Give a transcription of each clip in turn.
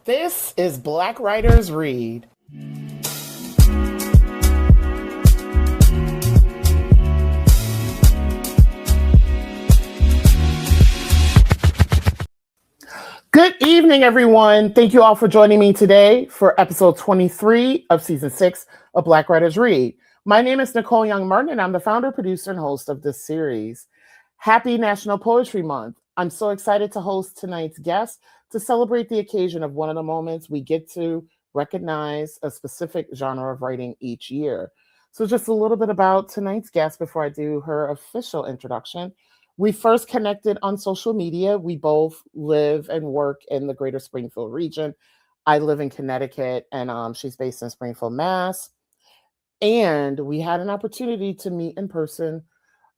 This is Black Writers Read. Good evening, everyone. Thank you all for joining me today for episode 23 of season 6 of Black Writers Read. My name is Nicole Young Martin, and I'm the founder, producer, and host of this series. Happy National Poetry Month. I'm so excited to host tonight's guest to celebrate the occasion of one of the moments we get to recognize a specific genre of writing each year. So just a little bit about tonight's guest before I do her official introduction. We first connected on social media. We both live and work in the greater Springfield region. I live in Connecticut, and she's based in Springfield, Mass. And we had an opportunity to meet in person.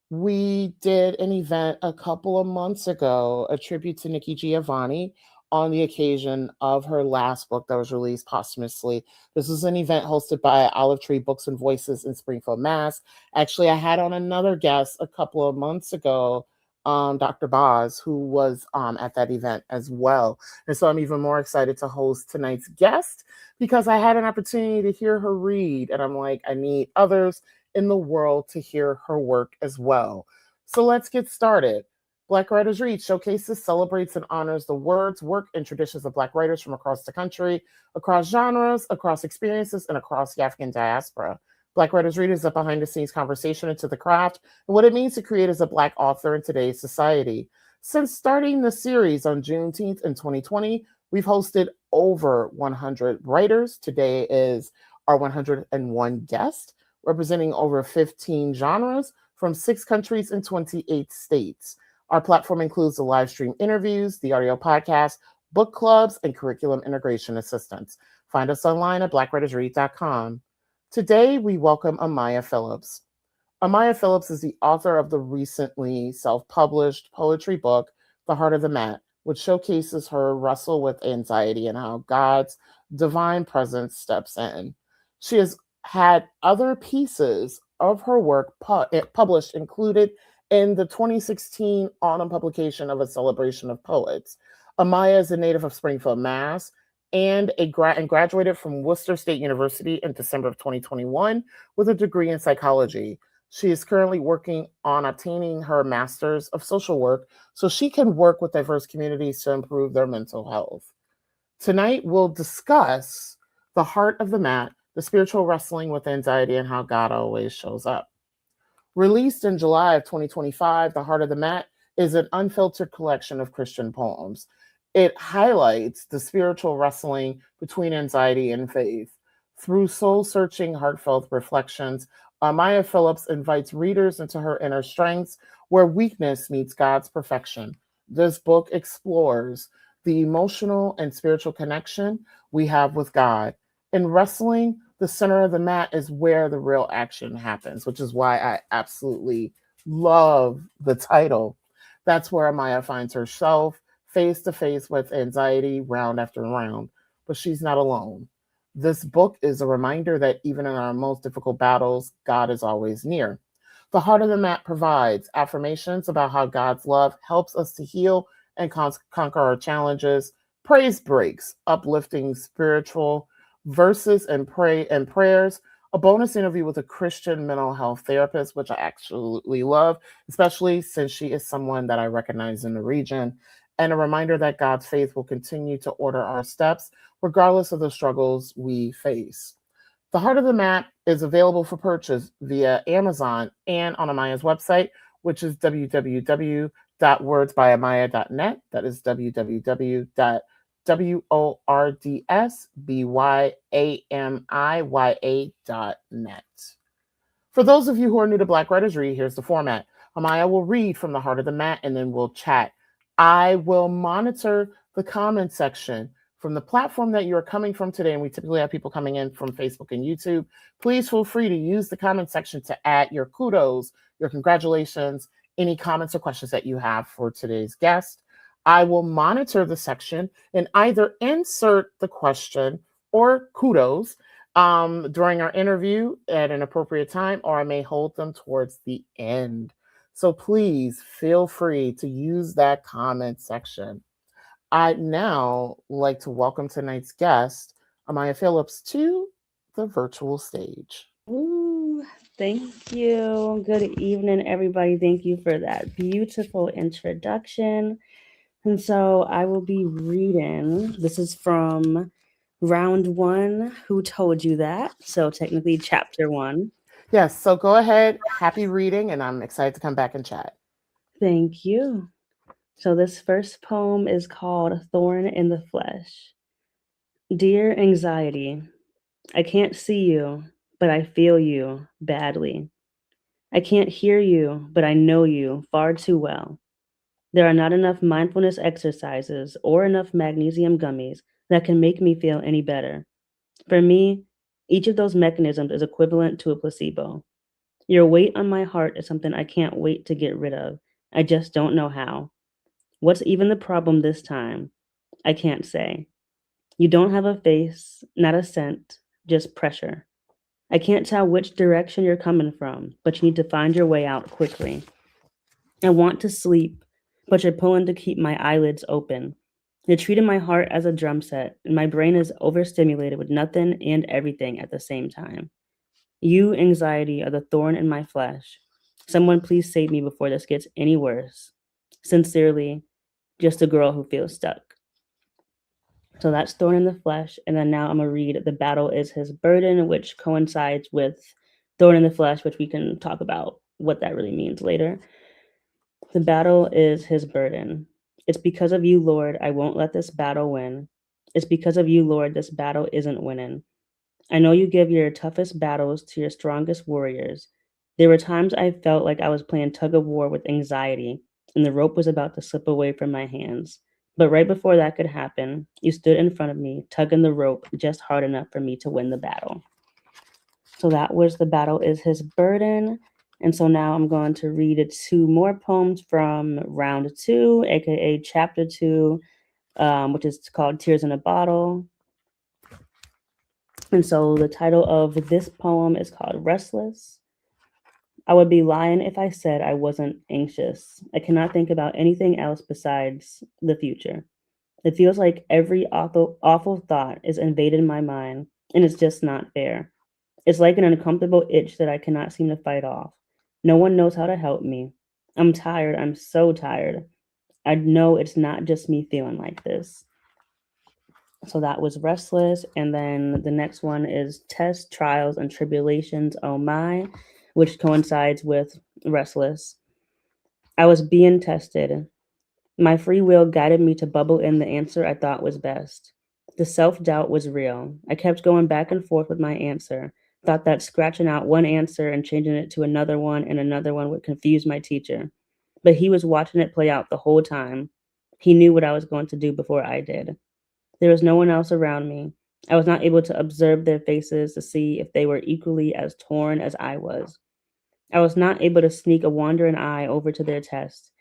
We did an event a couple of months ago, a tribute to Nikki Giovanni on the occasion of her last book that was released posthumously. This was an event hosted by Olive Tree Books and Voices in Springfield, Mass. Actually, I had on another guest a couple of months ago, Dr. Boz, who was at that event as well. And so I'm even more excited to host tonight's guest because I had an opportunity to hear her read. And I'm like, I need others in the world to hear her work as well. So let's get started. Black Writers Read showcases, celebrates, and honors the words, work, and traditions of Black writers from across the country, across genres, across experiences, and across the African diaspora. Black Writers Read is a behind-the-scenes conversation into the craft and what it means to create as a Black author in today's society. Since starting the series on Juneteenth in 2020, we've hosted over 100 writers. Today is our 101 guest, representing over 15 genres from 6 countries and 28 states. Our platform includes the live stream interviews, the audio podcast, book clubs, and curriculum integration assistance. Find us online at blackwritersread.com. Today, we welcome Amiya Phillips. Amiya Phillips is the author of the recently self-published poetry book, The Heart of the Mat, which showcases her wrestle with anxiety and how God's divine presence steps in. She has had other pieces of her work published, included in the 2016 autumn publication of A Celebration of Poets. Amiya is a native of Springfield, Mass., and graduated from Worcester State University in December of 2021 with a degree in psychology. She is currently working on obtaining her master's of social work so she can work with diverse communities to improve their mental health. Tonight, we'll discuss The Heart of the Mat, the spiritual wrestling with anxiety and how God always shows up. Released in July of 2025, The Heart of the Mat is an unfiltered collection of Christian poems. It highlights the spiritual wrestling between anxiety and faith. Through soul-searching, heartfelt reflections, Amiya Phillips invites readers into her inner strengths where weakness meets God's perfection. This book explores the emotional and spiritual connection we have with God. In wrestling, the center of the mat is where the real action happens, which is why I absolutely love the title. That's where Amiya finds herself face to face with anxiety round after round, but she's not alone. This book is a reminder that even in our most difficult battles, God is always near. The Heart of the Mat provides affirmations about how God's love helps us to heal and conquer our challenges, praise breaks, uplifting spiritual verses and prayers, a bonus interview with a Christian mental health therapist, which I absolutely love, especially since she is someone that I recognize in the region, and a reminder that God's faith will continue to order our steps, regardless of the struggles we face. The Heart of the Mat is available for purchase via Amazon and on Amiya's website, which is www.wordsbyamiya.net. That is www.wordsbyamiya.net. For those of you who are new to Black Writers Read, here's the format. Amiya will read from The Heart of the Mat, and then we'll chat. I will monitor the comment section from the platform that you're coming from today, and we typically have people coming in from Facebook and YouTube. Please feel free to use the comment section to add your kudos, your congratulations, any comments or questions that you have for today's guest. I will monitor the section and either insert the question or kudos during our interview at an appropriate time, or I may hold them towards the end. So please feel free to use that comment section. I'd now like to welcome tonight's guest, Amiya Phillips, to the virtual stage. Ooh, thank you. Good evening, everybody. Thank you for that beautiful introduction. And so I will be reading. This is from round one. Who told you that? So technically, chapter one. Yes, so go ahead. Happy reading, and I'm excited to come back and chat. Thank you. So this first poem is called Thorn in the Flesh. Dear anxiety, I can't see you, but I feel you badly. I can't hear you, but I know you far too well. There are not enough mindfulness exercises or enough magnesium gummies that can make me feel any better. For me, each of those mechanisms is equivalent to a placebo. Your weight on my heart is something I can't wait to get rid of. I just don't know how. What's even the problem this time? I can't say. You don't have a face, not a scent, just pressure. I can't tell which direction you're coming from, but you need to find your way out quickly. I want to sleep, but you're pulling to keep my eyelids open. You're treating my heart as a drum set, and my brain is overstimulated with nothing and everything at the same time. You, anxiety, are the thorn in my flesh. Someone please save me before this gets any worse. Sincerely, just a girl who feels stuck. So that's thorn in the flesh. And then now I'm going to read The Battle is His Burden, which coincides with thorn in the flesh, which we can talk about what that really means later. The battle is his burden. It's because of you, Lord, I won't let this battle win. It's because of you, Lord, this battle isn't winning. I know you give your toughest battles to your strongest warriors. There were times I felt like I was playing tug of war with anxiety, and the rope was about to slip away from my hands. But right before that could happen, you stood in front of me, tugging the rope just hard enough for me to win the battle. So that was The Battle is His Burden. And so now I'm going to read 2 more poems from round 2, aka chapter 2, which is called Tears in a Bottle. And so the title of this poem is called Restless. I would be lying if I said I wasn't anxious. I cannot think about anything else besides the future. It feels like every awful thought is invading my mind, and it's just not fair. It's like an uncomfortable itch that I cannot seem to fight off. No one knows how to help me. I'm tired. I'm so tired. I know it's not just me feeling like this. So that was Restless. And then the next one is Tests, Trials, and Tribulations, Oh My, which coincides with Restless. I was being tested. My free will guided me to bubble in the answer I thought was best. The self doubt was real. I kept going back and forth with my answer, thought that scratching out one answer and changing it to another one and another one would confuse my teacher. But he was watching it play out the whole time. He knew what I was going to do before I did. There was no one else around me. I was not able to observe their faces to see if they were equally as torn as I was. I was not able to sneak a wandering eye over to their test.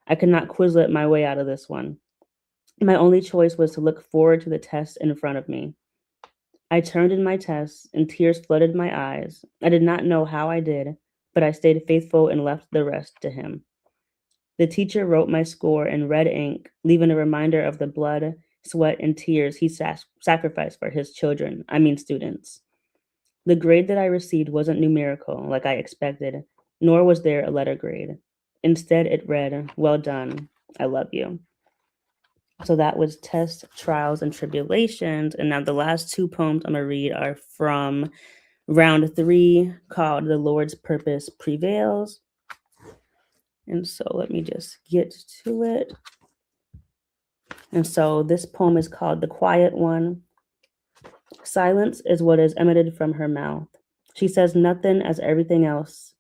I could not Quizlet my way out of this one. My only choice was to look forward to the test in front of me. I turned in my test, and tears flooded my eyes. I did not know how I did, but I stayed faithful and left the rest to him. The teacher wrote my score in red ink, leaving a reminder of the blood, sweat, and tears he sacrificed for his children, students. The grade that I received wasn't numerical like I expected, nor was there a letter grade. Instead, it read, Well done, I love you. So that was Tests, Trials, and Tribulations. And now the last 2 poems I'm going to read are from round 3 called The Lord's Purpose Prevails. And so let me just get to it. And so this poem is called The Quiet One. Silence is what is emitted from her mouth. She says nothing as everything else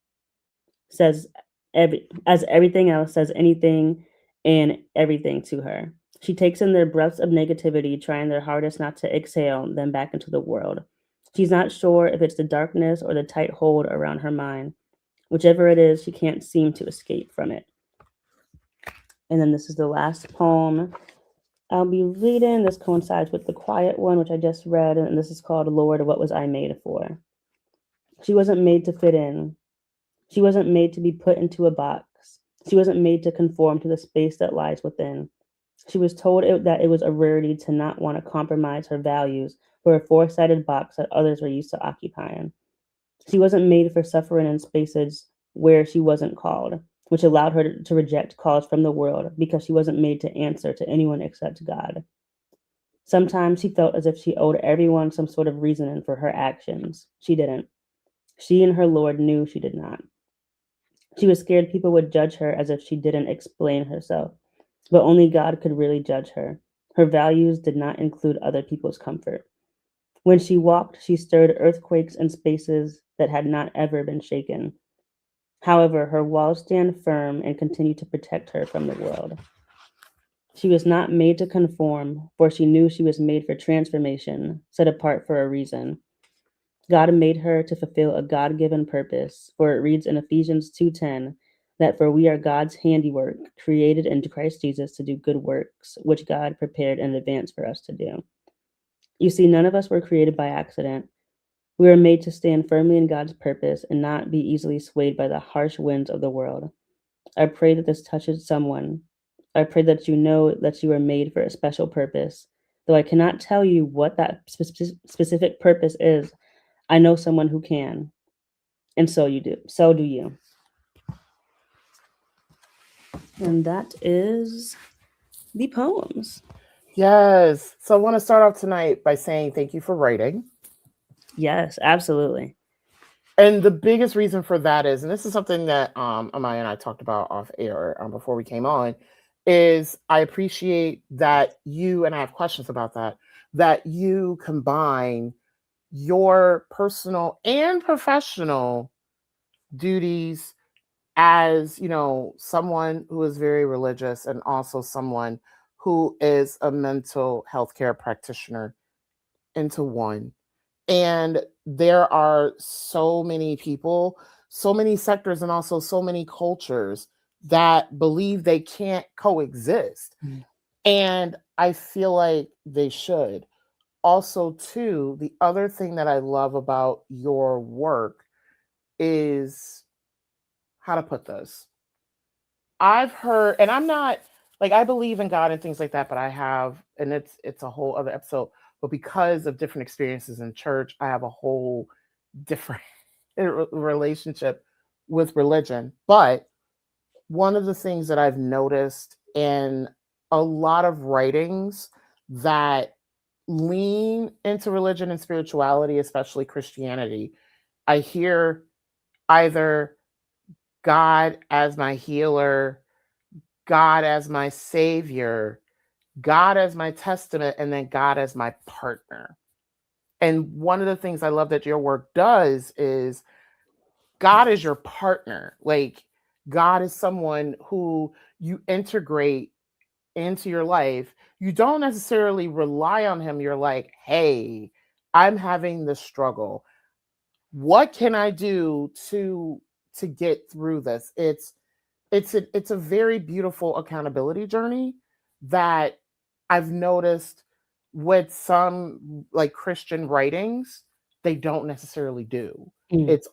says everything else says anything and everything to her. She takes in their breaths of negativity, trying their hardest not to exhale them back into the world. She's not sure if it's the darkness or the tight hold around her mind. Whichever it is, she can't seem to escape from it. And then this is the last poem I'll be reading. This coincides with the quiet one, which I just read, and this is called Lord, What Was I Made For? She wasn't made to fit in. She wasn't made to be put into a box. She wasn't made to conform to the space that lies within. She was told that it was a rarity to not want to compromise her values for a four-sided box that others were used to occupying. She wasn't made for suffering in spaces where she wasn't called, which allowed her to reject calls from the world because she wasn't made to answer to anyone except God. Sometimes she felt as if she owed everyone some sort of reasoning for her actions. She didn't. She and her Lord knew she did not. She was scared people would judge her as if she didn't explain herself, but only God could really judge her. Her values did not include other people's comfort. When she walked, she stirred earthquakes in spaces that had not ever been shaken. However, her walls stand firm and continue to protect her from the world. She was not made to conform, for she knew she was made for transformation, set apart for a reason. God made her to fulfill a God-given purpose, for it reads in Ephesians 2:10 that for we are God's handiwork, created in Christ Jesus to do good works, which God prepared in advance for us to do. You see, none of us were created by accident. We were made to stand firmly in God's purpose and not be easily swayed by the harsh winds of the world. I pray that this touches someone. I pray that you know that you are made for a special purpose. Though I cannot tell you what that specific purpose is, I know someone who can. And so you do. So do you. And that is the poems. Yes. So I want to start off tonight by saying thank you for writing. Yes, absolutely. And the biggest reason for that is, and this is something that Amaya and I talked about off air before we came on, is I appreciate that you, and I have questions about that you combine your personal and professional duties as, someone who is very religious and also someone who is a mental health care practitioner into one. And there are so many people, so many sectors, and also so many cultures that believe they can't coexist. Mm. And I feel like they should. Also, too, the other thing that I love about your work is how to put this. I've heard, and I'm not like I believe in God and things like that, but I have, and it's a whole other episode. But because of different experiences in church, I have a whole different relationship with religion. But one of the things that I've noticed in a lot of writings that lean into religion and spirituality, especially Christianity, I hear either God as my healer, God as my savior, God as my testament, and then God as my partner. And one of the things I love that your work does is God is your partner. Like, God is someone who you integrate into your life. You don't necessarily rely on him. You're like, hey, I'm having this struggle. What can I do to get through this? It's a very beautiful accountability journey that I've noticed with some like Christian writings, they don't necessarily do. Mm. It's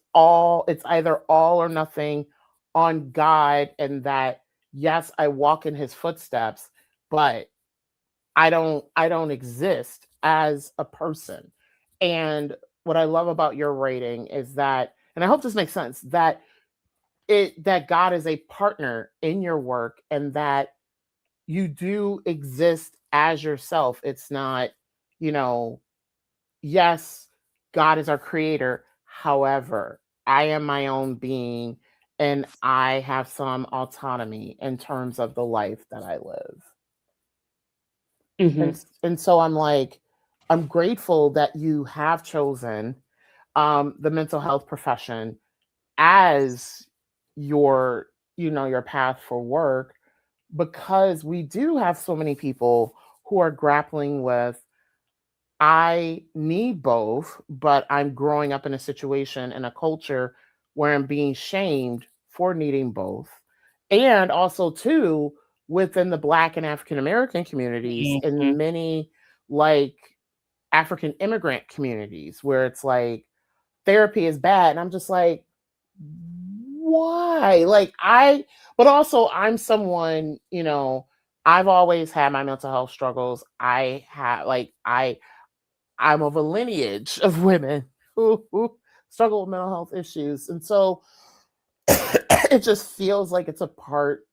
either all or nothing on God, and that yes, I walk in his footsteps, but I don't exist as a person. And what I love about your writing is that, and I hope this makes sense, that God is a partner in your work, and that you do exist as yourself. It's not, you know, yes, God is our creator. However, I am my own being and I have some autonomy in terms of the life that I live. Mm-hmm. And so I'm like, I'm grateful that you have chosen the mental health profession as your your path for work, because we do have so many people who are grappling with, I need both, but I'm growing up in a situation in a culture where I'm being shamed for needing both. And also too, within the Black and African American communities, Mm-hmm. and many like African immigrant communities, where it's like therapy is bad. And I'm just like, why? But also I'm someone, I've always had my mental health struggles. I'm of a lineage of women who struggle with mental health issues. And so it just feels like it's a part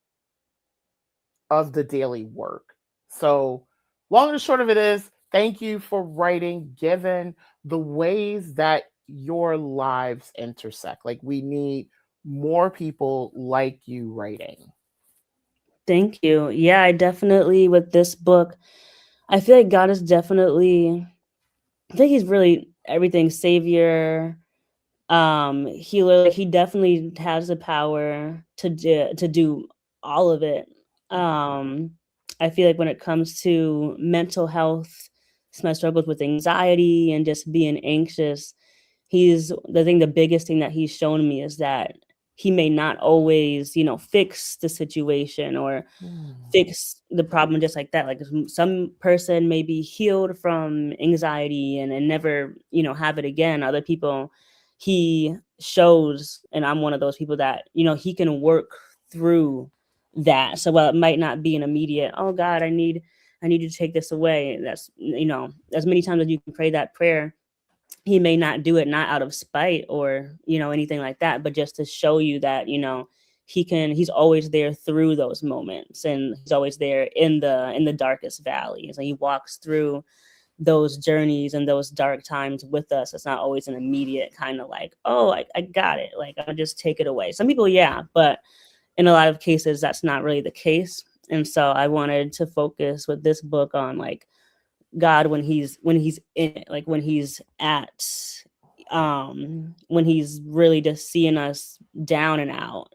of the daily work. So, long and short of it is, thank you for writing, given the ways that your lives intersect. Like, we need more people like you writing. Thank you. Yeah, I definitely, with this book, I feel like God is definitely, I think he's really everything savior, healer. Like he definitely has the power to do all of it. Um, I feel like when it comes to mental health, my struggles with anxiety and just being anxious, the biggest thing that he's shown me is that he may not always, fix the situation or Hmm. fix the problem just like that. Like some person may be healed from anxiety and never, have it again. Other people, he shows, and I'm one of those people that, he can work through that. So while it might not be an immediate, oh God, I need you to take this away. That's, as many times as you can pray that prayer, he may not do it not out of spite or anything like that, but just to show you that he's always there through those moments, and he's always there in the darkest valleys, and he walks through those journeys and those dark times with us. It's not always an immediate kind of like, oh, I got it, like I'll just take it away. Some people, yeah, but in a lot of cases that's not really the case. And so I wanted to focus with this book on like God when he's in it, like when he's really just seeing us down and out,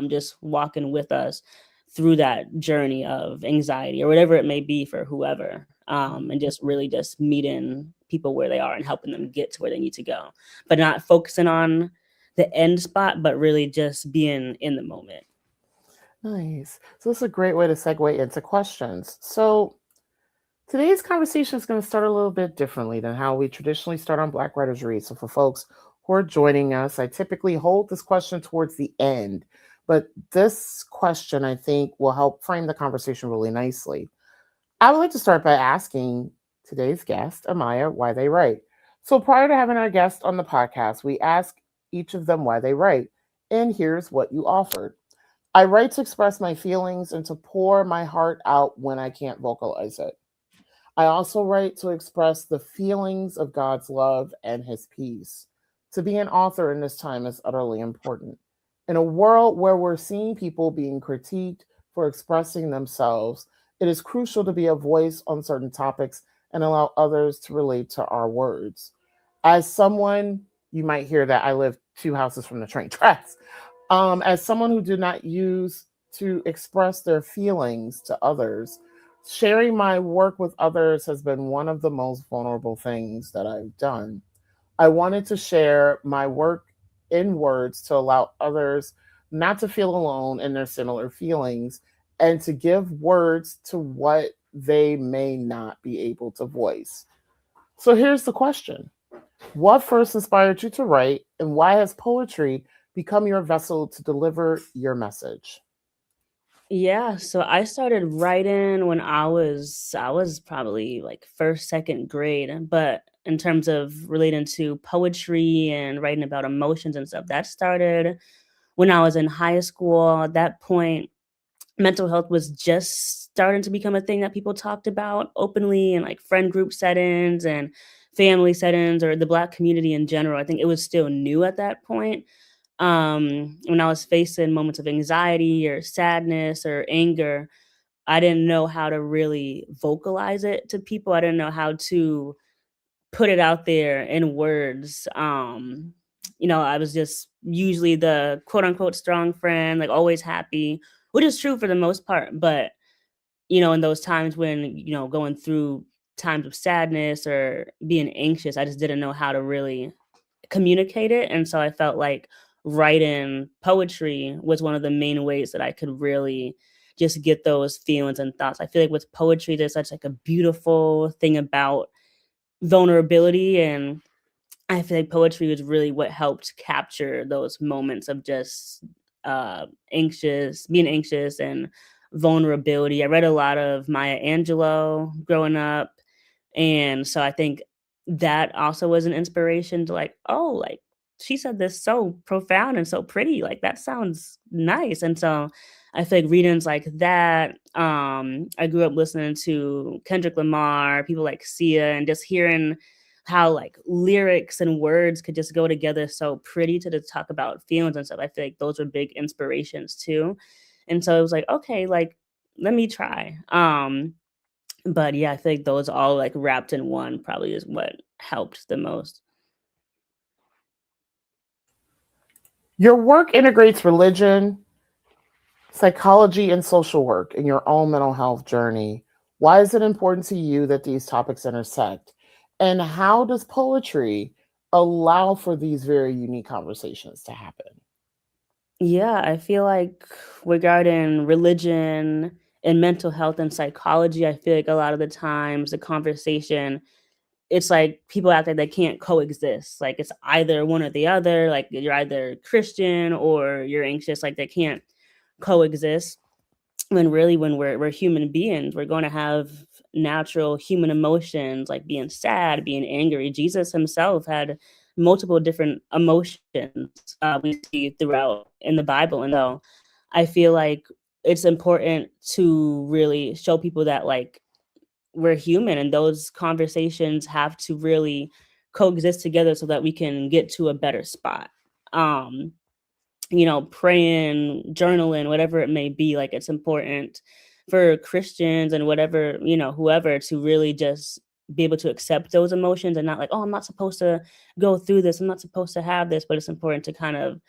just walking with us through that journey of anxiety or whatever it may be for whoever, and just really just meeting people where they are and helping them get to where they need to go, but not focusing on the end spot, but really just being in the moment. Nice. So, this is a great way to segue into questions. So, today's conversation is going to start a little bit differently than how we traditionally start on Black Writers Read. So, for folks who are joining us, I typically hold this question towards the end, but this question I think will help frame the conversation really nicely. I would like to start by asking today's guest, Amiya, why they write. So, prior to having our guest on the podcast, we ask each of them why they write. And here's what you offered. I write to express my feelings and to pour my heart out when I can't vocalize it. I also write to express the feelings of God's love and his peace. To be an author in this time is utterly important. In a world where we're seeing people being critiqued for expressing themselves, it is crucial to be a voice on certain topics and allow others to relate to our words. As someone, you might hear that I live 2 houses from the train tracks. As someone who did not use to express their feelings to others, sharing my work with others has been one of the most vulnerable things that I've done. I wanted to share my work in words to allow others not to feel alone in their similar feelings and to give words to what they may not be able to voice. So here's the question. What first inspired you to write, and why has poetry become your vessel to deliver your message? Yeah, so I started writing when I was probably like first, second grade, but in terms of relating to poetry and writing about emotions and stuff, that started when I was in high school. At that point, mental health was just starting to become a thing that people talked about openly in like friend group settings and family settings or the Black community in general. I think it was still new at that point. When I was facing moments of anxiety or sadness or anger, I didn't know how to really vocalize it to people. I didn't know how to put it out there in words. I was just usually the quote unquote strong friend, like always happy, which is true for the most part. But, in those times when, going through times of sadness or being anxious, I just didn't know how to really communicate it. And so I felt like writing poetry was one of the main ways that I could really just get those feelings and thoughts. I feel like with poetry, there's such like a beautiful thing about vulnerability, and I feel like poetry was really what helped capture those moments of just being anxious and vulnerability. I read a lot of Maya Angelou growing up, and so I think that also was an inspiration to like, oh, like she said this so profound and so pretty. Like that sounds nice. And so I feel like readings like that. I grew up listening to Kendrick Lamar, people like Sia, and just hearing how like lyrics and words could just go together so pretty to talk about feelings and stuff. I feel like those were big inspirations too. And so it was like, okay, like let me try. But yeah, I think those all like wrapped in one probably is what helped the most. Your work integrates religion, psychology, and social work in your own mental health journey. Why is it important to you that these topics intersect? And how does poetry allow for these very unique conversations to happen? Yeah, I feel like regarding religion and mental health and psychology, I feel like a lot of the times the conversation, it's like people act like they can't coexist. Like it's either one or the other. Like you're either Christian or you're anxious. Like they can't coexist. When really when we're human beings, we're going to have natural human emotions like being sad, being angry. Jesus himself had multiple different emotions, we see throughout in the Bible. And though I feel like it's important to really show people that like we're human, and those conversations have to really coexist together so that we can get to a better spot. um Praying, journaling, whatever it may be, like it's important for Christians and whatever, whoever to really just be able to accept those emotions and not like, oh, I'm not supposed to go through this. I'm not supposed to have this, but it's important to kind of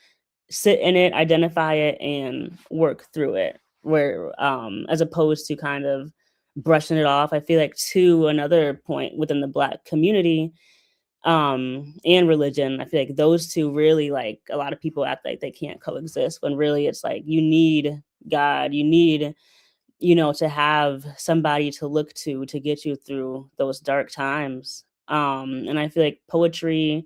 sit in it, identify it, and work through it. Where as opposed to kind of brushing it off. I feel like too another point within the Black community and religion, I feel like those two really, like a lot of people act like they can't coexist when really it's like you need God, you need, to have somebody to look to get you through those dark times. And I feel like poetry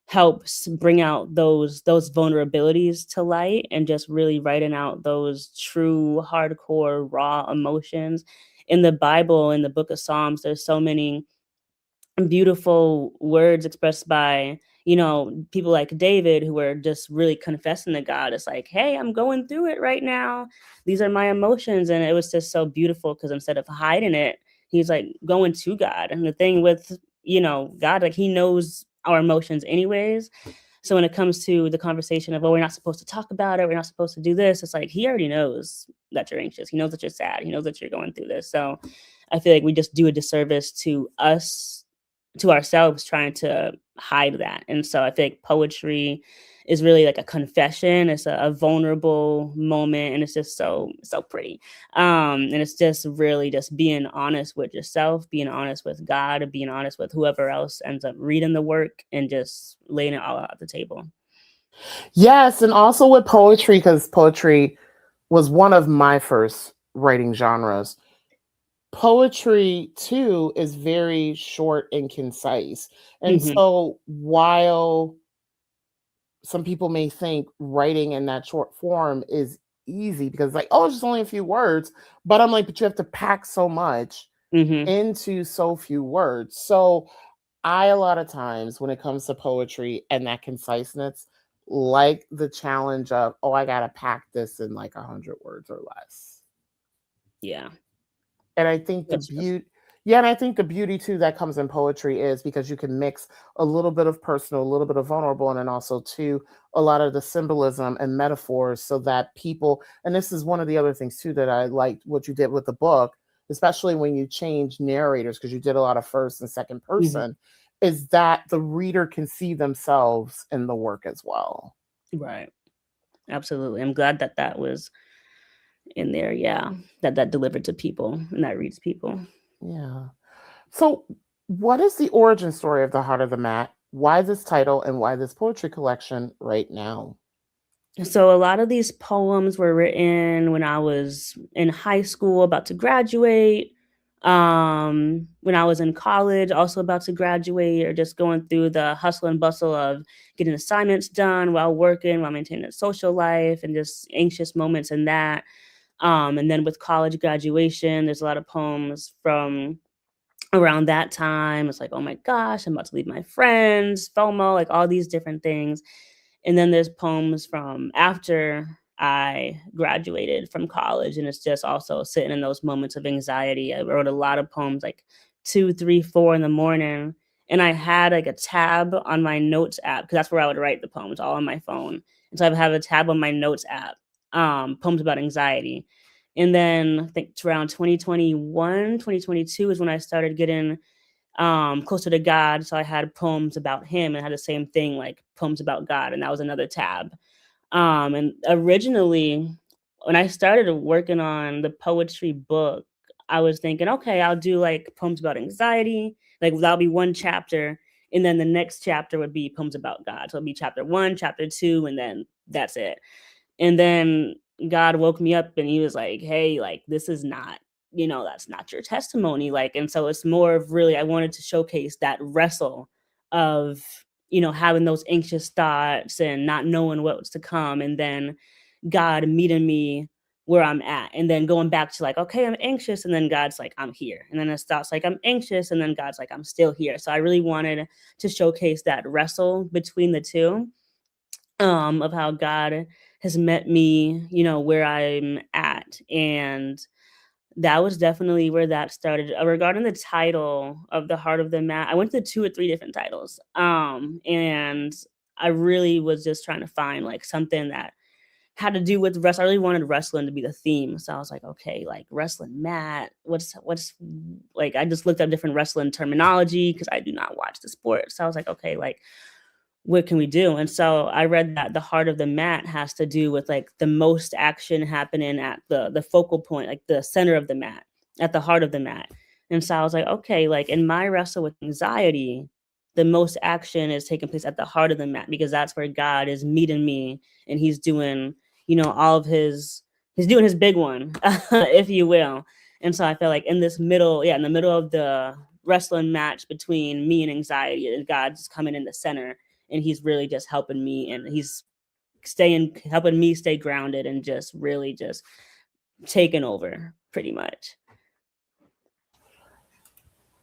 helps bring out those vulnerabilities to light, and just really writing out those true hardcore raw emotions. In the Bible, in the book of Psalms, there's so many beautiful words expressed by, people like David, who were just really confessing to God. It's like, hey, I'm going through it right now. These are my emotions. And it was just so beautiful because instead of hiding it, he's like going to God. And the thing with, God, like he knows our emotions anyways. So when it comes to the conversation of, oh, we're not supposed to talk about it, we're not supposed to do this, it's like he already knows that you're anxious. He knows that you're sad. He knows that you're going through this. So I feel like we just do a disservice to us, to ourselves, trying to hide that. And so I think poetry is really like a confession. It's a vulnerable moment, and it's just so pretty. And it's just really just being honest with yourself, being honest with God, and being honest with whoever else ends up reading the work, and just laying it all out at the table. Yes, and also with poetry, because poetry was one of my first writing genres. Poetry too is very short and concise. And Hmm. so while some people may think writing in that short form is easy because like, oh, it's just only a few words, but I'm like, but you have to pack so much Hmm. into so few words. So I a lot of times when it comes to poetry and that conciseness, like the challenge of, oh, I gotta pack this in like 100 words or less. Yeah, And I think the that's true. beauty, yeah, and I think the beauty too that comes in poetry is because you can mix a little bit of personal, a little bit of vulnerable, and then also too a lot of the symbolism and metaphors so that people, and this is one of the other things too that I liked what you did with the book, especially when you change narrators, because you did a lot of first and second Hmm. person, is that the reader can see themselves in the work as well. Right. Absolutely. I'm glad that that was in there. Yeah, that delivered to people and that reads people. Yeah. So, what is the origin story of the Heart of the Mat? Why this title and why this poetry collection right now? So a lot of these poems were written when I was in high school, about to graduate. When I was in college, also about to graduate, or just going through the hustle and bustle of getting assignments done while working, while maintaining a social life, and just anxious moments in that. And then with college graduation, there's a lot of poems from around that time. It's like, oh my gosh, I'm about to leave my friends, FOMO, like all these different things. And then there's poems from after I graduated from college, and it's just also sitting in those moments of anxiety. I wrote a lot of poems like 2, 3, 4 in the morning. And I had like a tab on my notes app because that's where I would write the poems, all on my phone. And so I have a tab on my notes app, poems about anxiety. And then I think it's around 2021, 2022 is when I started getting closer to God. So I had poems about him and had the same thing, like poems about God. And that was another tab. And originally, when I started working on the poetry book, I was thinking, okay, I'll do like poems about anxiety. Like that'll be one chapter. And then the next chapter would be poems about God. So it'll be chapter 1, chapter 2, and then that's it. And then God woke me up and he was like, hey, like, this is not, that's not your testimony. Like, and so it's more of really, I wanted to showcase that wrestle of, having those anxious thoughts and not knowing what's to come. And then God meeting me where I'm at. And then going back to like, okay, I'm anxious. And then God's like, I'm here. And then it stops like, I'm anxious. And then God's like, I'm still here. So I really wanted to showcase that wrestle between the two, of how God has met me, where I'm at. And that was definitely where that started. Regarding the title of The Heart of the Mat, I went to 2 or 3 different titles. And I really was just trying to find like something that had to do with wrestling. I really wanted wrestling to be the theme. So I was like, okay, like wrestling mat. What's like, I just looked up different wrestling terminology because I do not watch the sport. So I was like, okay, like what can we do? And so I read that the heart of the mat has to do with like the most action happening at the focal point, like the center of the mat, at the heart of the mat. And so I was like, okay, like in my wrestle with anxiety, the most action is taking place at the heart of the mat because that's where God is meeting me and he's doing, all of he's doing his big one, if you will. And so I feel like in this middle, in the middle of the wrestling match between me and anxiety, and God's coming in the center and he's really just helping me and he's helping me stay grounded and just really just taking over pretty much.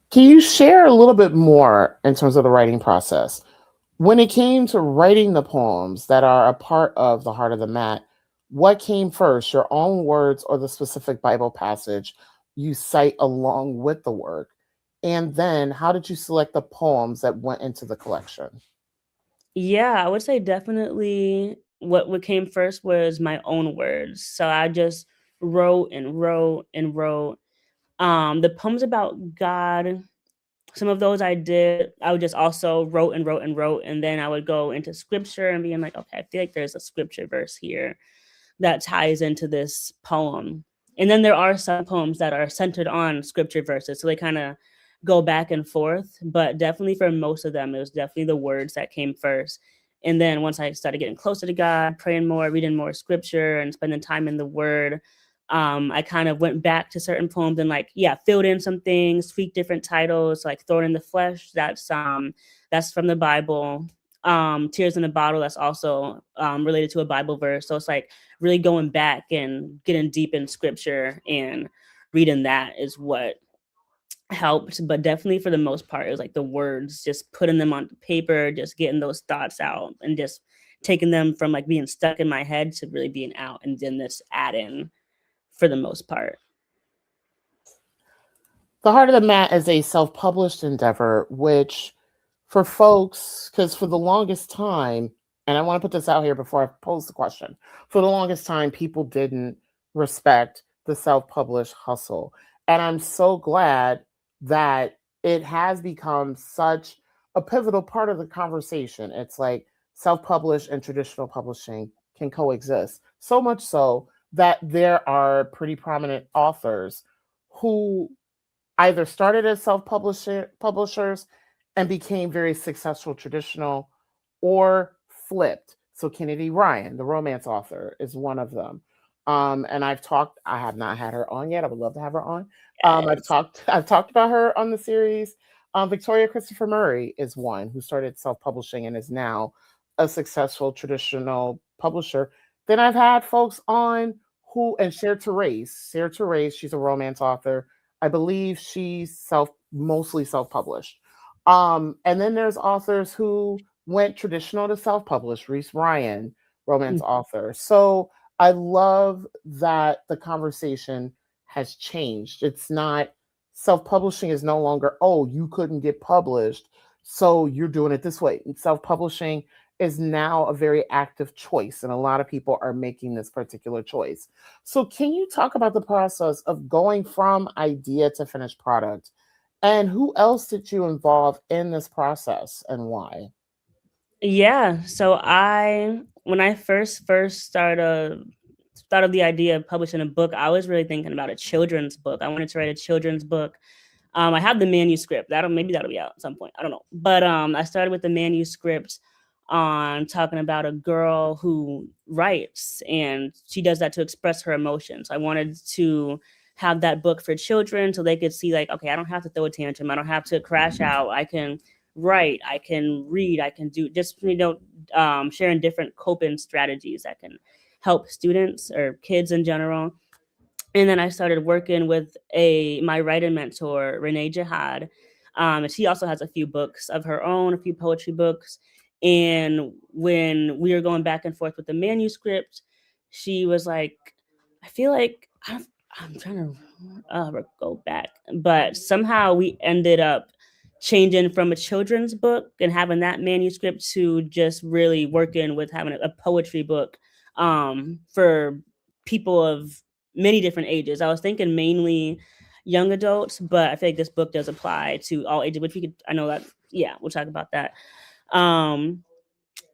Can you share a little bit more in terms of the writing process? When it came to writing the poems that are a part of The Heart of the Mat, what came first, your own words or the specific Bible passage you cite along with the work? And then how did you select the poems that went into the collection? Yeah, I would say definitely what came first was my own words. So I just wrote and wrote and wrote. The poems about God, some of those I would just also wrote and wrote and wrote, and then I would go into scripture and being like, okay, I feel like there's a scripture verse here that ties into this poem. And then there are some poems that are centered on scripture verses. So they kind of go back and forth. But definitely for most of them, it was definitely the words that came first. And then once I started getting closer to God, praying more, reading more scripture, and spending time in the word, I kind of went back to certain poems and filled in some things, tweaked different titles, like Thorn in the Flesh. That's from the Bible. Tears in a Bottle, that's also related to a Bible verse. So it's like really going back and getting deep in scripture and reading that is what helped. But definitely for the most part, it was like the words, just putting them on paper, just getting those thoughts out and just taking them from like being stuck in my head to really being out and then this add in for the most part. The Heart of the Mat is a self-published endeavor, which for folks, because for the longest time, and I want to put this out here before I pose the question, for the longest time, people didn't respect the self-published hustle. And I'm so glad that it has become such a pivotal part of the conversation. It's like self-published and traditional publishing can coexist. So much so that there are pretty prominent authors who either started as publishers and became very successful traditional or flipped. So Kennedy Ryan, the romance author, is one of them. And I have not had her on yet. I would love to have her on. Yes. I've talked about her on the series. Victoria Christopher Murray is one who started self-publishing and is now a successful traditional publisher. Then I've had folks on and Cher Therese, she's a romance author. I believe she's mostly self-published. And then there's authors who went traditional to self-publish, Reese Ryan, romance author. So I love that the conversation has changed. It's not self-publishing is no longer, oh, you couldn't get published, so you're doing it this way. Self-publishing is now a very active choice, and a lot of people are making this particular choice. So, can you talk about the process of going from idea to finished product? And who else did you involve in this process and why? Yeah. So when I first started thought of the idea of publishing a book, I was really thinking about a children's book. I wanted to write a children's book. I have the manuscript. That'll be out at some point. I don't know. But I started with the manuscript on talking about a girl who writes, and she does that to express her emotions. I wanted to have that book for children so they could see, like, okay, I don't have to throw a tantrum. I don't have to crash out. I can write. I can read. I can do just, sharing different coping strategies that can help students or kids in general. And then I started working with my writing mentor, Renee Jihad. And she also has a few books of her own, a few poetry books. And when we were going back and forth with the manuscript, she was like, I feel like I'm trying to go back, but somehow we ended up changing from a children's book and having that manuscript to just really working with having a poetry book for people of many different ages. I was thinking mainly young adults, but I feel like this book does apply to all ages, which I know that, yeah, we'll talk about that.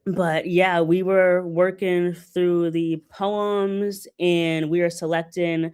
But yeah, we were working through the poems and we were selecting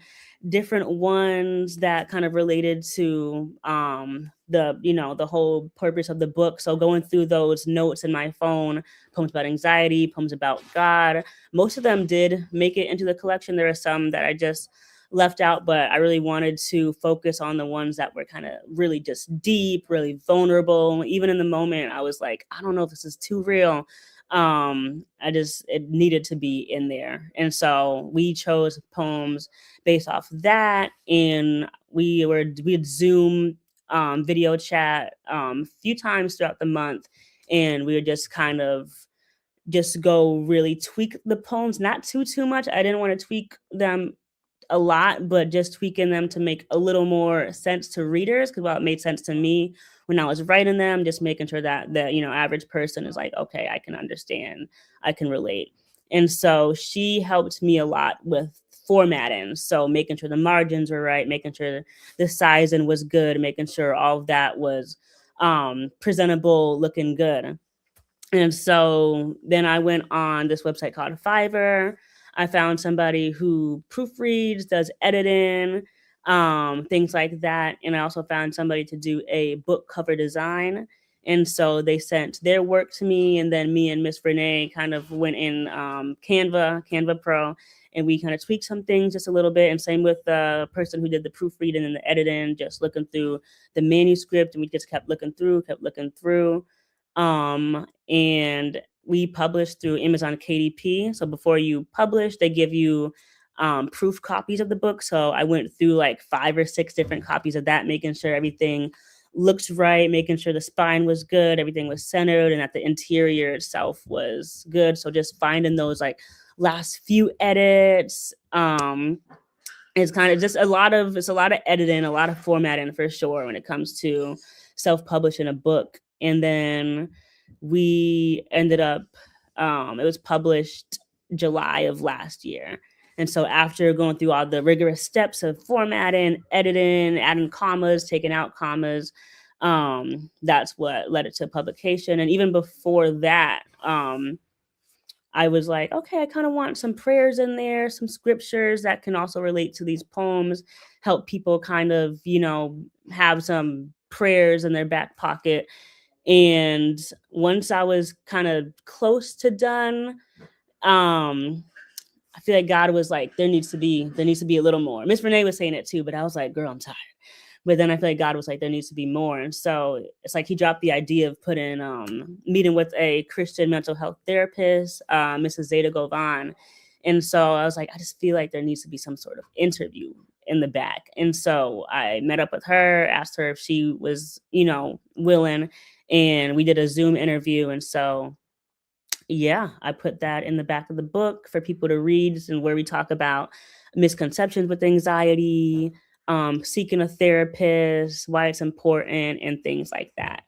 different ones that kind of related to the whole purpose of the book. So going through those notes in my phone, poems about anxiety, poems about God, most of them did make it into the collection. There are some that I just left out, but I really wanted to focus on the ones that were kind of really just deep, really vulnerable. Even in the moment, I was like, I don't know if this is too real. It needed to be in there. And so we chose poems based off that. And we had Zoom video chat a few times throughout the month. And we would just kind of just go really tweak the poems, not too much. I didn't want to tweak them a lot, but just tweaking them to make a little more sense to readers. Because while it made sense to me when I was writing them, just making sure that the average person is like, okay, I can understand, I can relate. And so she helped me a lot with formatting. So making sure the margins were right, making sure the sizing was good, making sure all of that was presentable, looking good. And so then I went on this website called Fiverr. I found somebody who proofreads, does editing, things like that. And I also found somebody to do a book cover design. And so they sent their work to me. And then me and Miss Renee kind of went in Canva Pro, and we kind of tweaked some things just a little bit. And same with the person who did the proofreading and the editing, just looking through the manuscript. And we just kept looking through. And we published through Amazon KDP. So before you publish, they give you proof copies of the book. So I went through like 5 or 6 different copies of that, making sure everything looked right, making sure the spine was good, everything was centered, and that the interior itself was good. So just finding those like last few edits. It's kind of just a lot of editing, a lot of formatting for sure when it comes to self-publishing a book. And then we ended up, it was published July of last year. And so after going through all the rigorous steps of formatting, editing, adding commas, taking out commas, that's what led it to publication. And even before that, I was like, okay, I kind of want some prayers in there, some scriptures that can also relate to these poems, help people kind of, have some prayers in their back pocket. And once I was kind of close to done, I feel like God was like, there needs to be a little more. Miss Renee was saying it too, but I was like, girl, I'm tired. But then I feel like God was like, there needs to be more. And so it's like he dropped the idea of meeting with a Christian mental health therapist, Mrs. Zeta Govan. And so I was like, I just feel like there needs to be some sort of interview in the back. And so I met up with her, asked her if she was, willing, and we did a Zoom interview. And so, yeah, I put that in the back of the book for people to read, and where we talk about misconceptions with anxiety, seeking a therapist, why it's important, and things like that.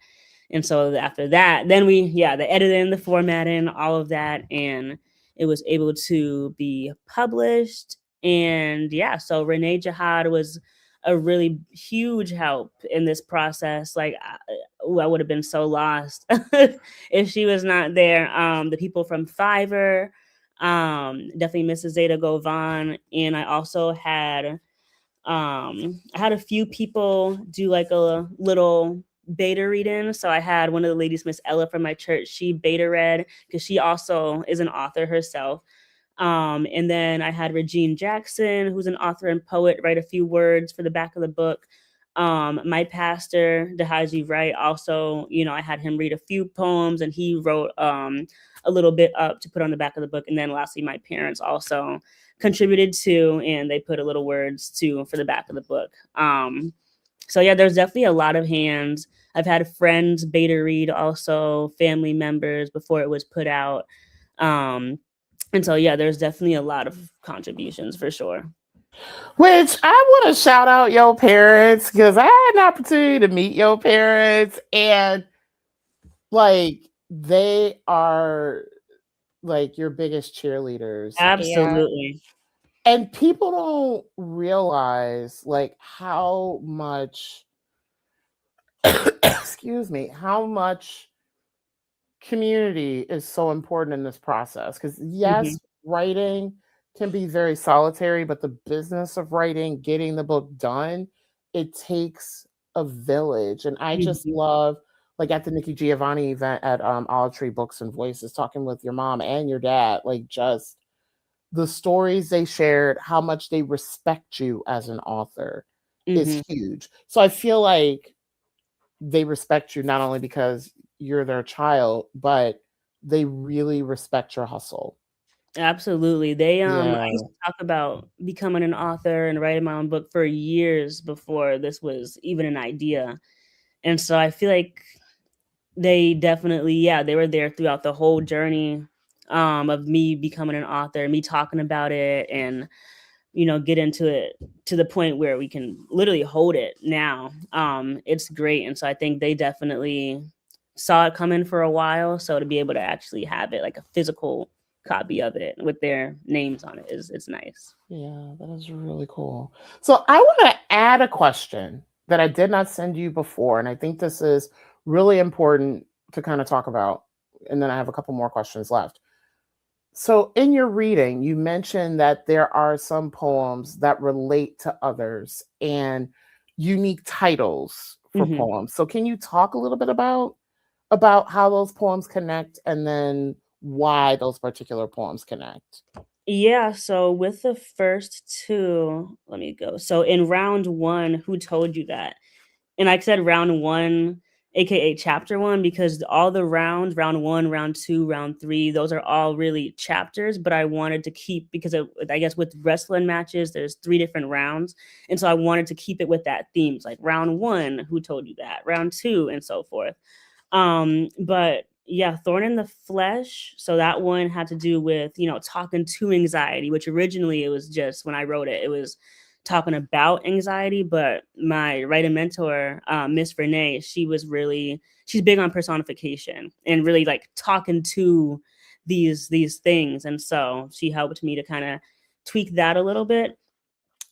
And so after that, then the editing, the formatting, all of that, and it was able to be published. And yeah, so Renee Jihad was a really huge help in this process. Like, I would have been so lost if she was not there. The people from Fiverr, definitely Mrs. Zeta Govan, and I also had I had a few people do like a little beta reading. So I had one of the ladies, Miss Ella from my church, she beta read because she also is an author herself. And then I had Regine Jackson, who's an author and poet, write a few words for the back of the book. My pastor, Dehaji Wright, also, I had him read a few poems, and he wrote a little bit up to put on the back of the book. And then lastly, my parents also contributed to, and they put a little words too for the back of the book. So yeah, there's definitely a lot of hands. I've had friends beta read, also family members, before it was put out. And so yeah, there's definitely a lot of contributions for sure. Which I want to shout out your parents, because I had an opportunity to meet your parents, and like they are like your biggest cheerleaders. Absolutely. And people don't realize like how much excuse me, how much community is so important in this process. Because yes, Hmm. writing can be very solitary, but the business of writing, getting the book done, it takes a village. And I just Hmm. love, like at the Nikki Giovanni event at Olive Tree Books and Voices, talking with your mom and your dad, like just the stories they shared, how much they respect you as an author is Hmm. huge. So I feel like they respect you not only because you're their child, but they really respect your hustle. Absolutely. I Yeah. used to talk about becoming an author and writing my own book for years before this was even an idea. And so I feel like they definitely, yeah, they were there throughout the whole journey of me becoming an author, me talking about it, and get into it to the point where we can literally hold it now. It's great. And so I think they definitely saw it coming for a while. So to be able to actually have it like a physical copy of it with their names on it is it's nice. Yeah, that is really cool. So I want to add a question that I did not send you before, and I think this is really important to kind of talk about. And then I have a couple more questions left. So in your reading, you mentioned that there are some poems that relate to others and unique titles for Hmm. poems. So can you talk a little bit about how those poems connect, and then why those particular poems connect? Yeah, so with the first two, let me go. So in round one, who told you that? And I said round one, aka chapter one, because all the rounds, round one, round two, round three, those are all really chapters. But I wanted to keep, because I guess with wrestling matches, there's 3 different rounds. And so I wanted to keep it with that themes, like round one, who told you that? Round two, and so forth. But yeah, Thorn in the Flesh. So that one had to do with, talking to anxiety, which originally it was just when I wrote it, it was talking about anxiety. But my writing mentor, Miss Renee, she's big on personification and really like talking to these things. And so she helped me to kind of tweak that a little bit.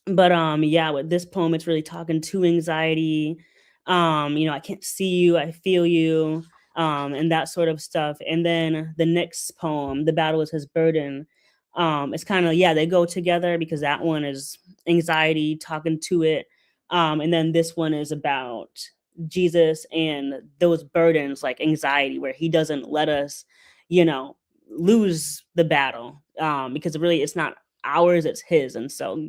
But yeah, with this poem, it's really talking to anxiety. I can't see you, I feel you, and that sort of stuff. And then the next poem, The Battle is His Burden. It's kind of, yeah, they go together because that one is anxiety, talking to it. And then this one is about Jesus and those burdens like anxiety, where he doesn't let us, you know, lose the battle. Because really it's not ours, it's his. And so,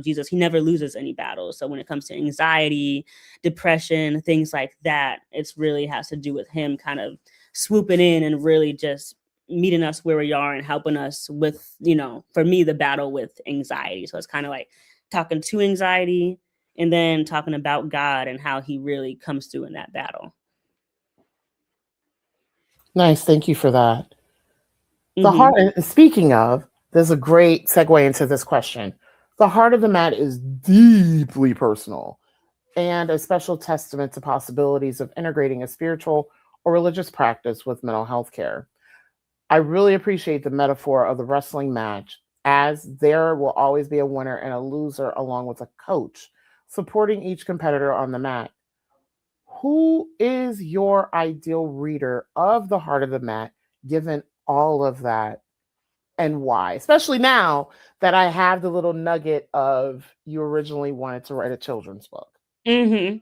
Jesus, he never loses any battles. So when it comes to anxiety, depression, things like that, it's really has to do with him kind of swooping in and really just meeting us where we are and helping us with, for me, the battle with anxiety. So it's kind of like talking to anxiety and then talking about God and how he really comes through in that battle. Nice. Thank you for that. The Mm-hmm. heart, and speaking of, there's a great segue into this question. The heart of the mat is deeply personal and a special testament to possibilities of integrating a spiritual or religious practice with mental health care. I really appreciate the metaphor of the wrestling match, as there will always be a winner and a loser, along with a coach supporting each competitor on the mat. Who is your ideal reader of the heart of the mat, given all of that, and why? Especially now that I have the little nugget of you originally wanted to write a children's book. Mm-hmm.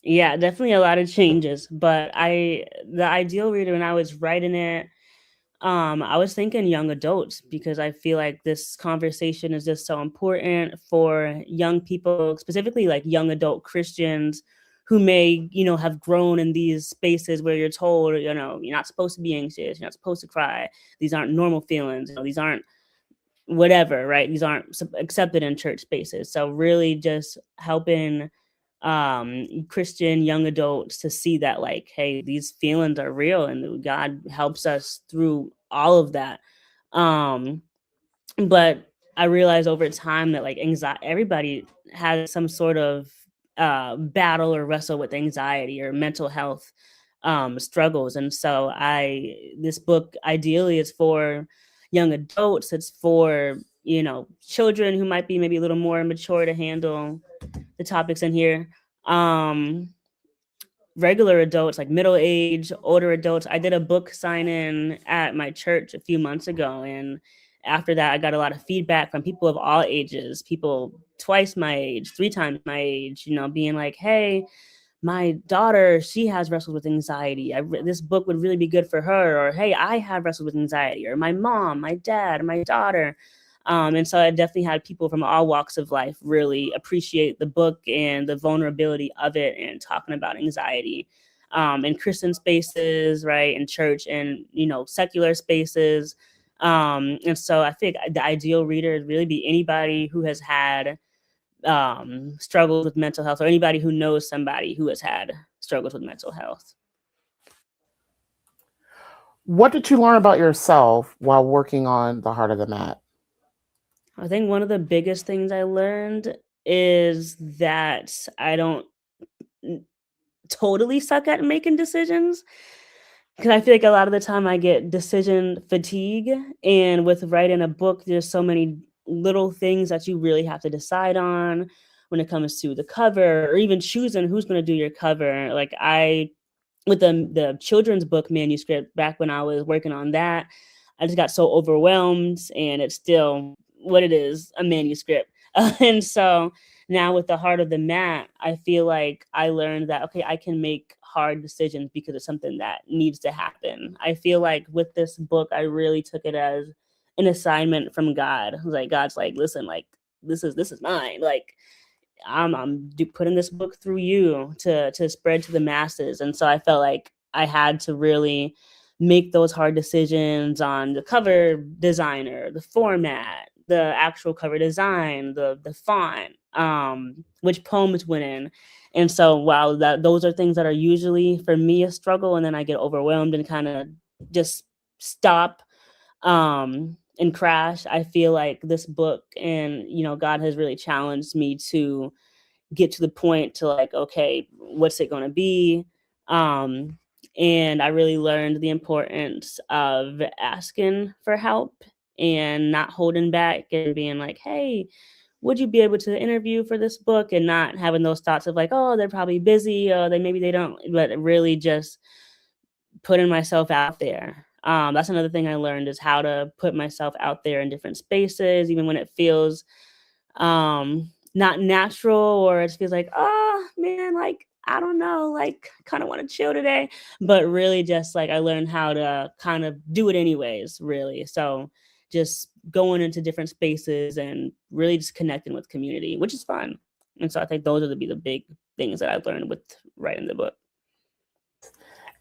Yeah, definitely a lot of changes. But the ideal reader when I was writing it, I was thinking young adults because I feel like this conversation is just so important for young people, specifically like young adult Christians who may, have grown in these spaces where you're told, you're not supposed to be anxious, you're not supposed to cry. These aren't normal feelings, these aren't whatever, right? These aren't accepted in church spaces. So really just helping Christian young adults to see that, like, hey, these feelings are real and God helps us through all of that. um but I realized over time that like anxiety, everybody has some sort of battle or wrestle with anxiety or mental health struggles. And so this book ideally is for young adults. It's for, children who might be maybe a little more mature to handle the topics in here. um Regular adults, like middle age, older adults. I did a book sign-in at my church a few months ago, and after that I got a lot of feedback from people of all ages, people twice my age, three times my age, being like, hey, my daughter, she has wrestled with anxiety. This book would really be good for her. Or, hey, I have wrestled with anxiety. Or my mom, my dad, my daughter. And so I definitely had people from all walks of life really appreciate the book and the vulnerability of it and talking about anxiety in Christian spaces, right, in church and, secular spaces. And so I think the ideal reader would really be anybody who has had struggles with mental health, or anybody who knows somebody who has had struggles with mental health. What did you learn about yourself while working on the heart of the mat? I think one of the biggest things I learned is that I don't totally suck at making decisions, because I feel like a lot of the time I get decision fatigue. And with writing a book, there's so many little things that you really have to decide on when it comes to the cover, or even choosing who's going to do your cover. Like with the children's book manuscript, back when I was working on that, I just got so overwhelmed, and it's still what it is, a manuscript. And so now with the heart of the mat, I feel like I learned that, okay, I can make hard decisions because it's something that needs to happen. I feel like with this book, I really took it as an assignment from God. Like, God's like, listen, like, this is mine. Like, I'm putting this book through you to spread to the masses. And so I felt like I had to really make those hard decisions on the cover designer, the format, the actual cover design, the font, which poems went in. And so while those are things that are usually for me a struggle, and then I get overwhelmed and kind of just stop and crash, I feel like this book and, God has really challenged me to get to the point to like, okay, what's it going to be? Um, and I really learned the importance of asking for help and not holding back and being like, hey, would you be able to interview for this book? And not having those thoughts of like, oh, they're probably busy, or maybe they don't, but really just putting myself out there. That's another thing I learned, is how to put myself out there in different spaces, even when it feels not natural, or it feels like, oh man, like, I don't know, like, kind of want to chill today. But really just like I learned how to kind of do it anyways, really. So just going into different spaces and really just connecting with community, which is fun. And so I think those are the big things that I've learned with writing the book.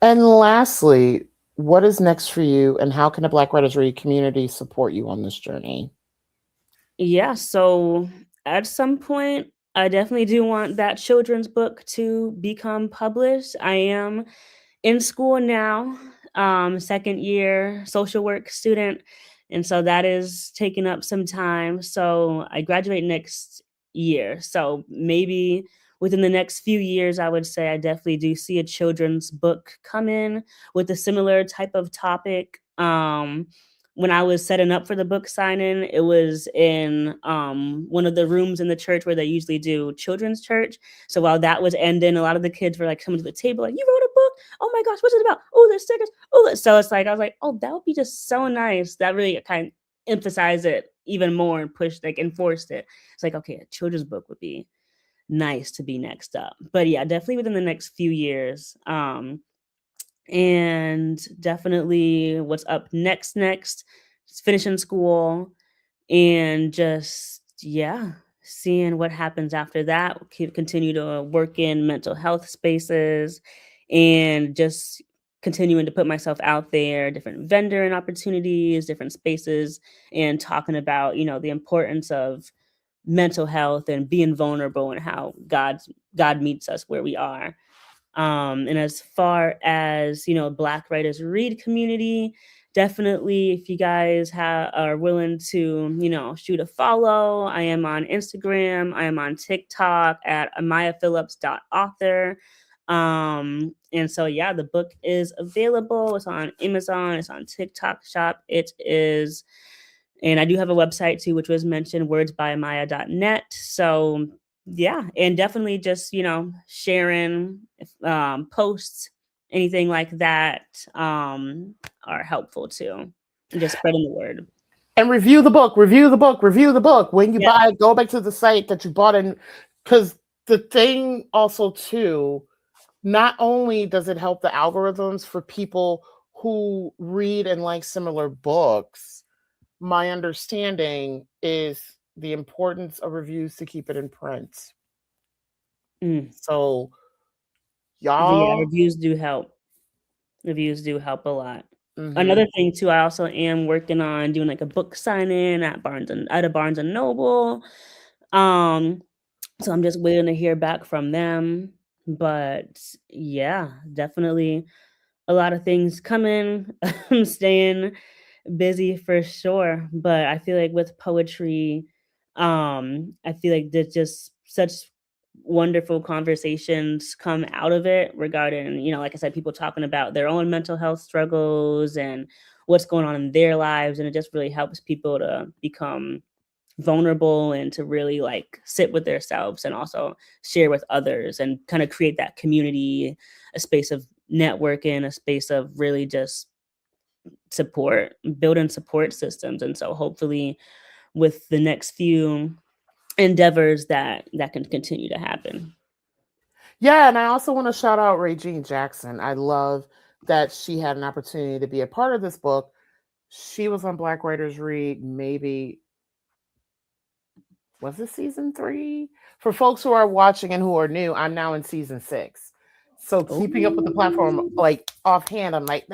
And lastly, what is next for you, and how can the Black Writers Read community support you on this journey? Yeah, so at some point, I definitely do want that children's book to become published. I am in school now, second year social work student. And so that is taking up some time. So I graduate next year. So maybe within the next few years, I would say I definitely do see a children's book come in with a similar type of topic. When I was setting up for the book signing, it was in one of the rooms in the church where they usually do children's church. So while that was ending, a lot of the kids were like coming to the table, like, "You wrote a book? Oh my gosh, what's it about? Oh, there's stickers. Oh," so it's like I was like, "Oh, that would be just so nice." That really kind of emphasized it even more and pushed, like, enforced it. It's like, okay, a children's book would be nice to be next up. But yeah, definitely within the next few years. And definitely what's up next is finishing school and just, yeah, seeing what happens after that. Continue to work in mental health spaces and just continuing to put myself out there, different vendor and opportunities, different spaces, and talking about, the importance of mental health and being vulnerable and how God meets us where we are. And as far as, Black Writers Read community, definitely if you guys are willing to, shoot a follow, I am on Instagram, I am on TikTok at amiyaphillips.author. And so yeah, the book is available. It's on Amazon, it's on TikTok shop. It is, and I do have a website too, which was mentioned, wordsbyamaya.net. So yeah, and definitely just, sharing posts, anything like that, are helpful too. And just spreading the word. And review the book, review the book, review the book. When you Yeah. buy it, go back to the site that you bought in. Because the thing also, too, not only does it help the algorithms for people who read and like similar books, my understanding is the importance of reviews to keep it in print. Mm. So, Yeah, y'all. reviews do help. Reviews do help a lot. Mhm. Another thing too, I also am working on doing like a book sign-in at a Barnes and Noble. Um, so I'm just waiting to hear back from them. But yeah, definitely a lot of things coming. I'm staying busy for sure. But I feel like with poetry, I feel like there's just such wonderful conversations come out of it regarding, like I said, people talking about their own mental health struggles and what's going on in their lives. And it just really helps people to become vulnerable and to really like sit with themselves and also share with others and kind of create that community, a space of networking, a space of really just support, building support systems. And so hopefully with the next few endeavors that can continue to happen. Yeah, and I also want to shout out Regine Jackson. I love that she had an opportunity to be a part of this book. She was on Black Writers Read, maybe, was it season 3? For folks who are watching and who are new, I'm now in season 6. So keeping up with the platform, Oh. like offhand, I'm like,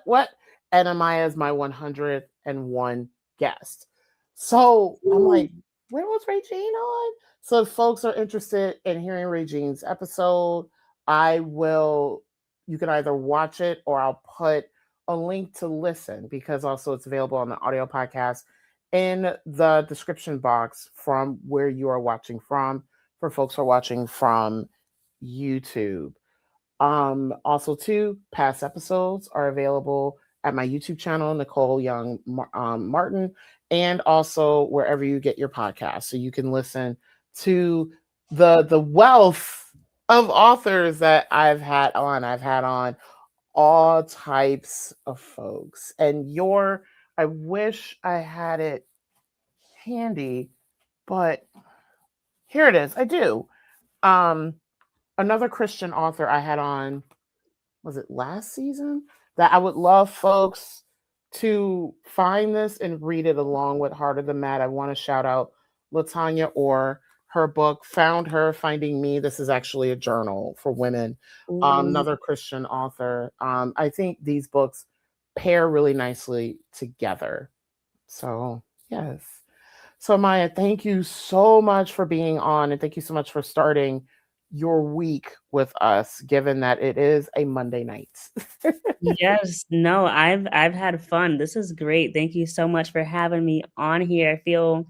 what? And Amiya is my 101 guest. So I'm like, where was Regine on? So if folks are interested in hearing Regine's episode, you can either watch it or I'll put a link to listen, because also it's available on the audio podcast in the description box from where you are watching from, for folks who are watching from YouTube. Also, too, past episodes are available at my YouTube channel, Nicole Young Martin, and also wherever you get your podcast. So you can listen to the wealth of authors that I've had on. I've had on all types of folks. And I wish I had it handy, but here it is. I do. Um, Another Christian author I had on, was it last season? That I would love folks to find this and read it along with Harder Than Mad. I want to shout out Latanya Orr. her book, Found Her, Finding Me. This is actually a journal for women, Ooh. another Christian author. I think these books pair really nicely together. So, yes. So, Maya, thank you so much for being on, and thank you so much for starting your week with us, given that it is a Monday night. Yes, no, I've had fun. This is great. Thank you so much for having me on here. I feel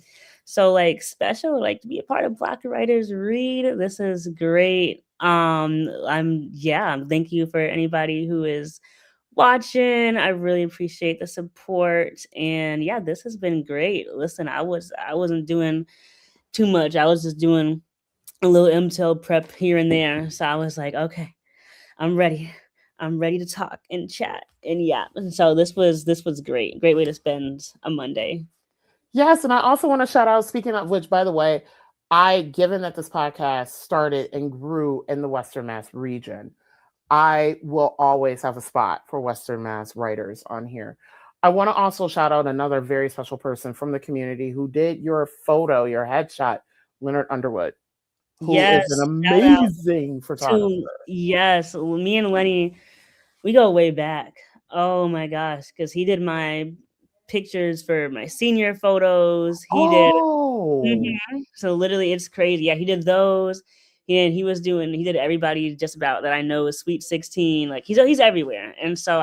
so like special, like to be a part of Black Writers Read. This is great. Thank you for anybody who is watching. I really appreciate the support. And yeah, this has been great. Listen, I wasn't doing too much. I was just doing a little MTEL prep here and there. So I was like, okay, I'm ready. I'm ready to talk and chat. And yeah, and so this was great. Great way to spend a Monday. Yes, and I also want to shout out, speaking of which, by the way, given that this podcast started and grew in the Western Mass region, I will always have a spot for Western Mass writers on here. I want to also shout out another very special person from the community who did your photo, your headshot, Leonard Underwood, who is an Yes, shout out amazing photographer. to yes, me and Lenny, we go way back. Oh my gosh, because he did my pictures for my senior photos. He did. Oh, So literally, it's crazy. Yeah, he did those. And he did everybody just about that I know is Sweet 16. Like he's everywhere. And so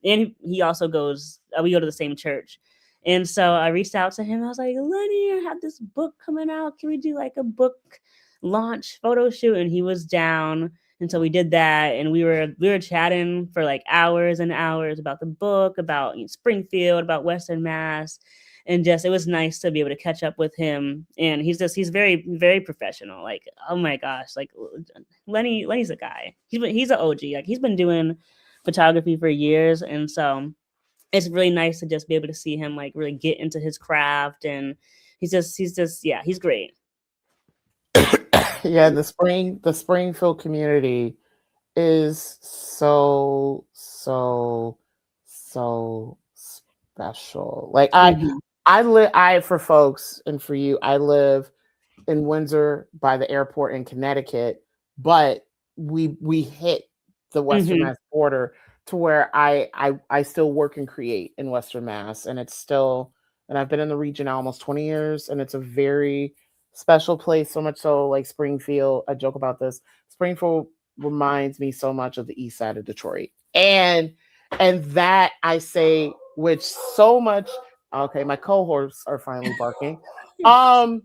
and he also goes. We go to the same church. And so I reached out to him. I was like, Lenny, I have this book coming out. Can we do like a book launch photo shoot? And he was down. And so we did that, and we were chatting for like hours and hours about the book, about Springfield, about Western Mass, and just it was nice to be able to catch up with him. And he's very very professional. Like, oh my gosh, like Lenny's a guy. He's an OG. Like he's been doing photography for years, and so it's really nice to just be able to see him like really get into his craft. And he's just yeah, he's great. yeah, the Springfield community is so special. Like Mhm. I for folks and for you, I live in Windsor by the airport in Connecticut, but we hit the Western Mhm. Mass border to where I still work and create in Western Mass, and it's still, and I've been in the region now almost 20 years, and it's a very special place. So much so, like Springfield, I joke about this. Springfield reminds me so much of the east side of Detroit, and that I say which so much. Okay, my cohorts are finally barking. Um,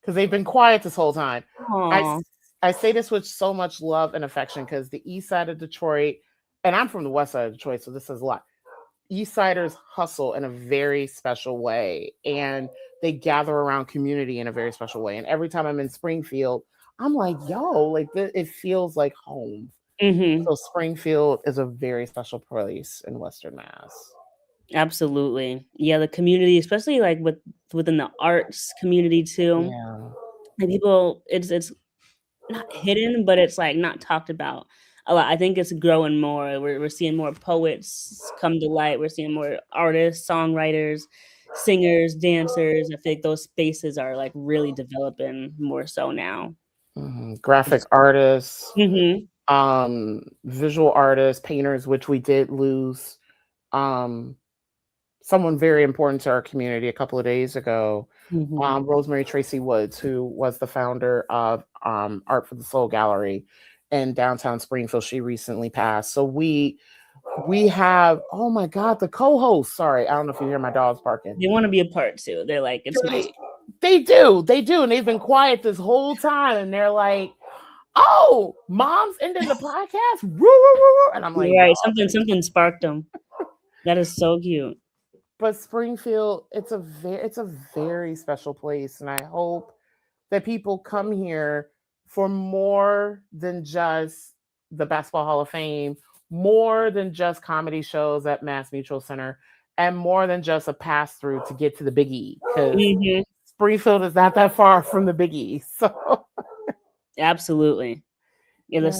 because they've been quiet this whole time. I Aw. I say this with so much love and affection because the east side of Detroit, and I'm from the west side of Detroit, so this is a lot. East Siders hustle in a very special way, and they gather around community in a very special way. And every time I'm in Springfield, I'm like, yo, like it feels like home. Mhm. So Springfield is a very special place in Western Mass. Absolutely. Yeah, the community, especially like within the arts community too. Yeah. And people, it's not hidden, but it's like not talked about a lot. I think it's growing more. We're seeing more poets come to light. We're seeing more artists, songwriters, singers, dancers. I think those spaces are like really developing more so now. Which Graphic is cool. artists, Mhm. visual artists, painters, which we did lose um, someone very important to our community a couple of days ago, Mhm. Rosemary Tracy Woods, who was the founder of Art for the Soul Gallery in downtown Springfield. She recently passed. So we have, oh my God, the co-host. Sorry, I don't know if you hear my dogs barking. They want to be a part too. They're like, it's my They do, and they've been quiet this whole time, and they're like, "Oh, mom's ending the podcast," woo, woo, woo, woo. And I'm like, You're right. "Y'all." Something sparked them. That is so cute. But Springfield, it's a very special place, and I hope that people come here for more than just the Basketball Hall of Fame, more than just comedy shows at Mass Mutual Center, and more than just a pass through to get to the Big E, because Mhm. Springfield is not that far from the Big E. So Absolutely. Yeah, yeah.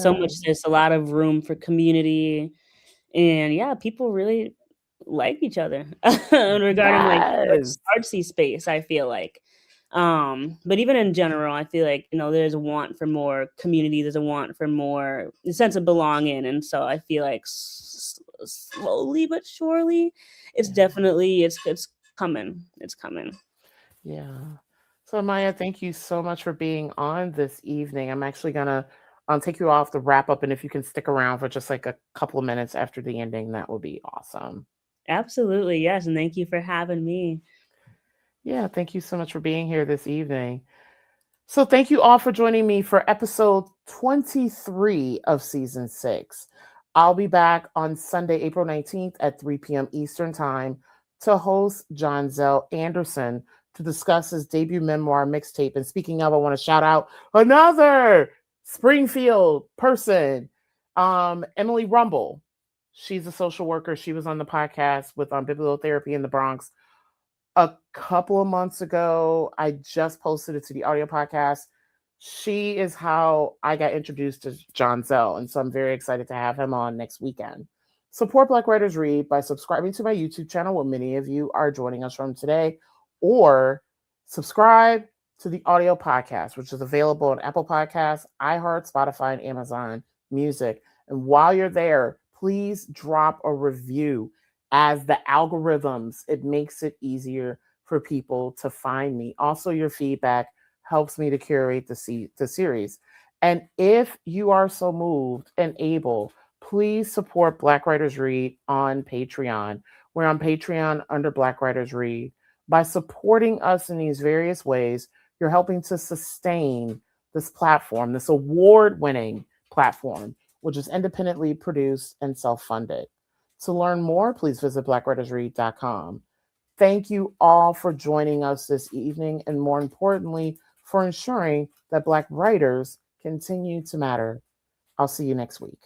there's a lot of room for community, and yeah, people really like each other regarding like Yes. artsy space, I feel like. But even in general, I feel like, there's a want for more community. There's a want for more a sense of belonging. And so I feel like slowly but surely, it's Yeah. definitely, it's coming. It's coming. Yeah. So Maya, thank you so much for being on this evening. I'm actually gonna take you off the wrap up, and if you can stick around for just like a couple of minutes after the ending, that would be awesome. Absolutely. Yes. And thank you for having me. Yeah, thank you so much for being here this evening. So thank you all for joining me for episode 23 of season 6. I'll be back on Sunday, April 19th at 3 p.m. Eastern Time to host John Zell Anderson to discuss his debut memoir mixtape. And speaking of, I want to shout out another Springfield person, Emily Rumble. She's a social worker. She was on the podcast with Bibliotherapy in the Bronx a couple of months ago. I just posted it to the audio podcast. She is how I got introduced to John Zell, and so I'm very excited to have him on next weekend. Support Black Writers Read by subscribing to my YouTube channel, where many of you are joining us from today, or subscribe to the audio podcast, which is available on Apple Podcasts, iHeart, Spotify, and Amazon Music. And while you're there, please drop a review. As the algorithms, it makes it easier for people to find me. Also, your feedback helps me to curate the series. And if you are so moved and able, please support Black Writers Read on Patreon. We're on Patreon under Black Writers Read. By supporting us in these various ways, you're helping to sustain this platform, this award-winning platform, which is independently produced and self-funded. To learn more, please visit blackwritersread.com. Thank you all for joining us this evening, and more importantly, for ensuring that Black writers continue to matter. I'll see you next week.